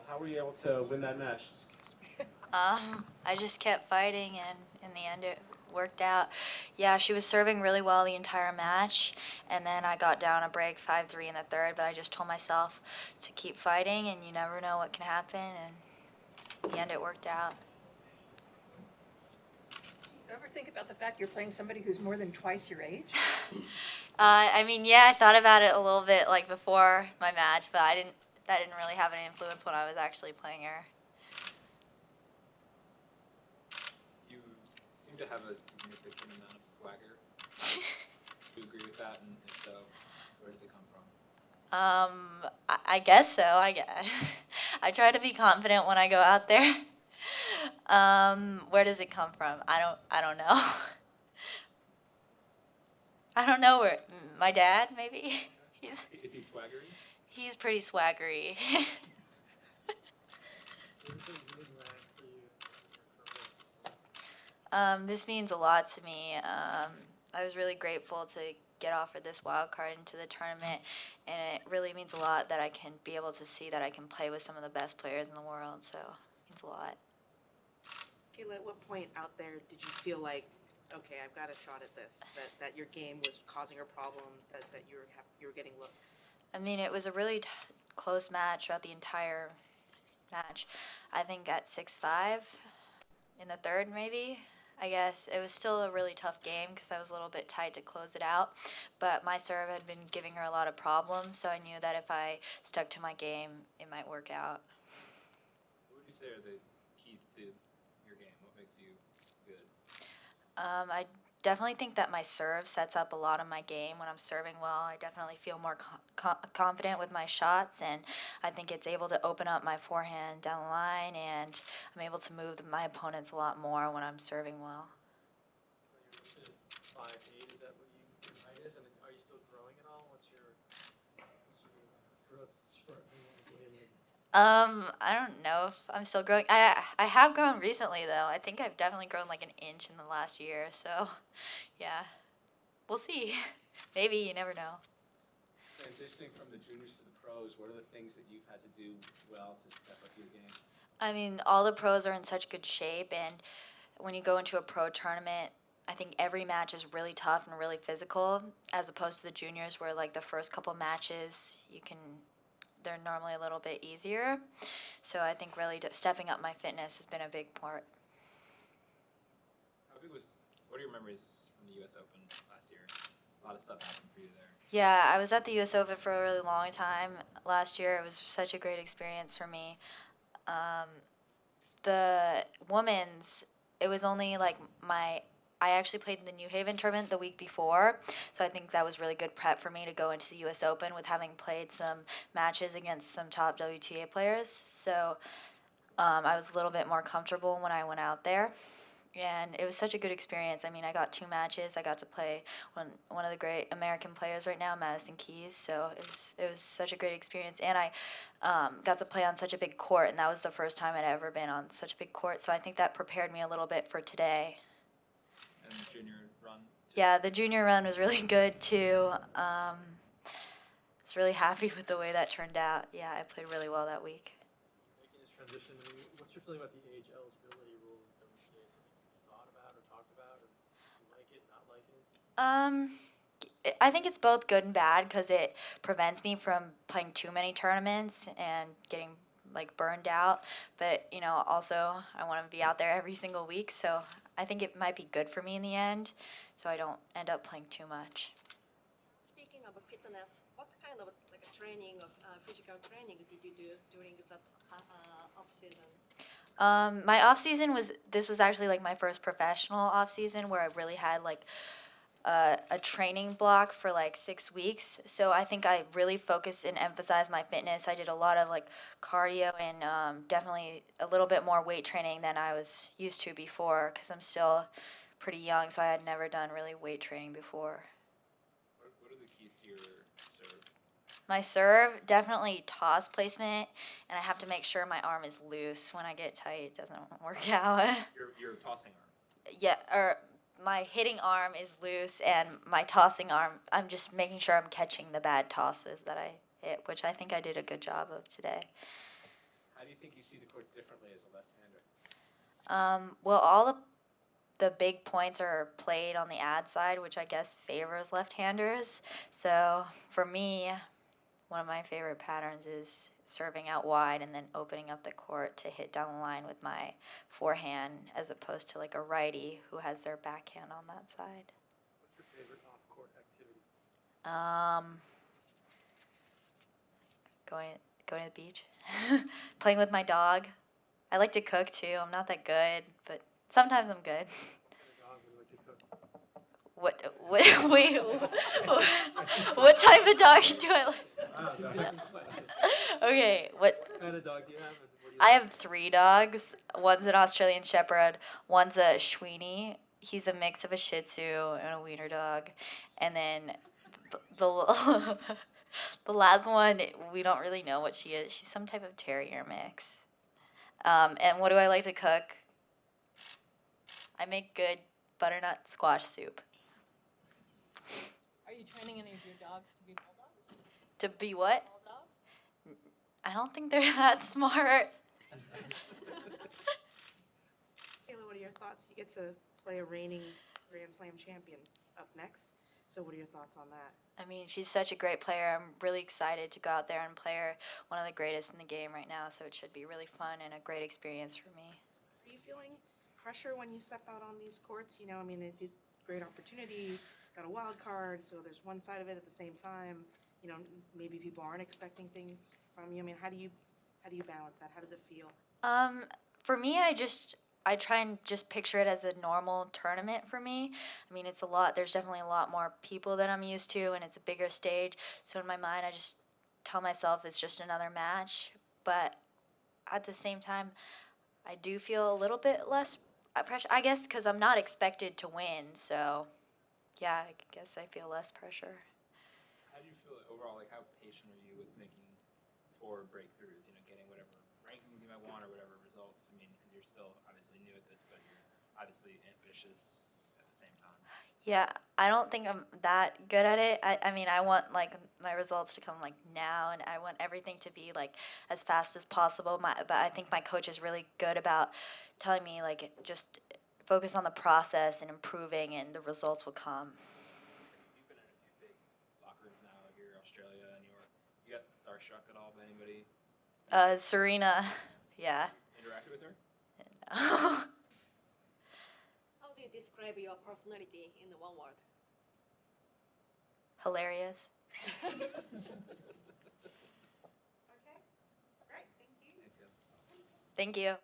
How were you able to win that match? I just kept fighting, and in the end, it worked out. Yeah, she was serving really well the entire match, and then I got down a break 5-3 in the third, but I just told myself to keep fighting, and you never know what can happen, and in the end, it worked out. You ever think about the fact you're playing somebody who's more than twice your age? I mean, yeah, I thought about it a little bit like before my match, but that didn't really have any influence when I was actually playing her. You seem to have a significant amount of swagger. Do you agree with that? And if so, where does it come from? I guess so. I guess. I try to be confident when I go out there. Where does it come from? I don't know. I don't know where. My dad, maybe. Is he swaggery? He's pretty swaggery. This means a lot to me. I was really grateful to get offered this wild card into the tournament, and it really means a lot that I can be able to see that I can play with some of the best players in the world. So it means a lot. Kayla, at what point out there did you feel like, okay, I've got a shot at this, that your game was causing her problems, that you were getting looks? I mean, it was a really close match throughout the entire match. I think at 6-5 in the third, maybe. I guess it was still a really tough game because I was a little bit tight to close it out. But my serve had been giving her a lot of problems, so I knew that if I stuck to my game, it might work out. What would you say are the keys to your game? What makes you good? I definitely think that my serve sets up a lot of my game. When I'm serving well, I definitely feel more confident with my shots, and I think it's able to open up my forehand down the line, and I'm able to move my opponents a lot more when I'm serving well. So you're 5'8", is that what your height is? And are you still growing at all? What's your growth spurt? I don't know if I'm still growing. I have grown recently though. I think I've definitely grown like an inch in the last year. So, yeah, we'll see. Maybe, you never know. Transitioning from the juniors to the pros, what are the things that you've had to do well to step up your game? I mean, all the pros are in such good shape, and when you go into a pro tournament, I think every match is really tough and really physical, as opposed to the juniors where like the first couple matches they're normally a little bit easier. So I think really stepping up my fitness has been a big part. What are your memories from the U.S. Open last year? A lot of stuff happened for you there. Yeah, I was at the U.S. Open for a really long time last year. It was such a great experience for me. Um, the women's, it was only like I actually played in the New Haven tournament the week before, so I think that was really good prep for me to go into the U.S. Open with having played some matches against some top WTA players. So I was a little bit more comfortable when I went out there. And it was such a good experience. I mean, I got 2 matches. I got to play one of the great American players right now, Madison Keys. So it was such a great experience, and I got to play on such a big court, and that was the first time I'd ever been on such a big court. So I think that prepared me a little bit for today. And the junior run? Yeah, the junior run was really good too. I was really happy with the way that turned out. Yeah, I played really well that week. Making this transition, I mean, what's your feeling about the age eligibility rule in WTA? Something you thought about or talked about, or you like it, not like it? I think it's both good and bad because it prevents me from playing too many tournaments and getting like burned out. But also I want to be out there every single week, so I think it might be good for me in the end, so I don't end up playing too much. Speaking of fitness, what kind of like a training of physical training did you do during that off season? My off season was actually like my first professional off season where I really had like a training block for like 6 weeks. So I think I really focused and emphasized my fitness. I did a lot of like cardio and definitely a little bit more weight training than I was used to before because I'm still pretty young, so I had never done really weight training before. What are the keys to your serve? My serve, definitely toss placement, and I have to make sure my arm is loose. When I get tight, it doesn't work out. Your tossing arm? Yeah, or my hitting arm is loose, and my tossing arm, I'm just making sure I'm catching the bad tosses that I hit, which I think I did a good job of today. How do you think you see the court differently as a left-hander? Well, all the big points are played on the ad side, which I guess favors left-handers. So for me, one of my favorite patterns is serving out wide and then opening up the court to hit down the line with my forehand, as opposed to like a righty who has their backhand on that side. What's your favorite off-court activity? Going to the beach, playing with my dog. I like to cook too. I'm not that good, but sometimes I'm good. What kind of dog would you cook? Wait, what type of dog do I like? Okay, What kind of dog do you have? And what do you I have 3 dogs. One's an Australian Shepherd. One's a Sweeney. He's a mix of a Shih Tzu and a Wiener dog. And then the the last one, we don't really know what she is. She's some type of terrier mix. And what do I like to cook? I make good butternut squash soup. Are you training any of your dogs to be bulldogs? To be what? Bulldogs? I don't think they're that smart. Kayla, what are your thoughts? You get to play a reigning Grand Slam champion up next. So what are your thoughts on that? I mean, she's such a great player. I'm really excited to go out there and play her, one of the greatest in the game right now, so it should be really fun and a great experience for me. Are you feeling pressure when you step out on these courts? You know, I mean, it's a great opportunity, got a wild card, so there's one side of it at the same time. You know, maybe people aren't expecting things from you. I mean, how do you balance that? How does it feel? For me, I try and just picture it as a normal tournament for me. I mean, it's a lot. There's definitely a lot more people than I'm used to, and it's a bigger stage. So in my mind, I just tell myself it's just another match. But at the same time, I do feel a little bit less pressure, I guess, because I'm not expected to win. So, yeah, I guess I feel less pressure. How do you feel overall? Like, how patient are you with making tour breakthroughs? You know, getting whatever rankings you might want or whatever results. I mean, because you're still obviously new at this, but you're obviously ambitious at the same time. Yeah, I don't think I'm that good at it. I mean, I want like my results to come like now, and I want everything to be like as fast as possible. But I think my coach is really good about telling me like just focus on the process and improving, and the results will come. You've been in a few big locker rooms now, here, Australia, New York. You got starstruck at all by anybody? Serena, yeah. Interacted with her? No. How do you describe your personality in one word? Hilarious. Okay. Great. Thank you. Thanks, Kayla. Thank you.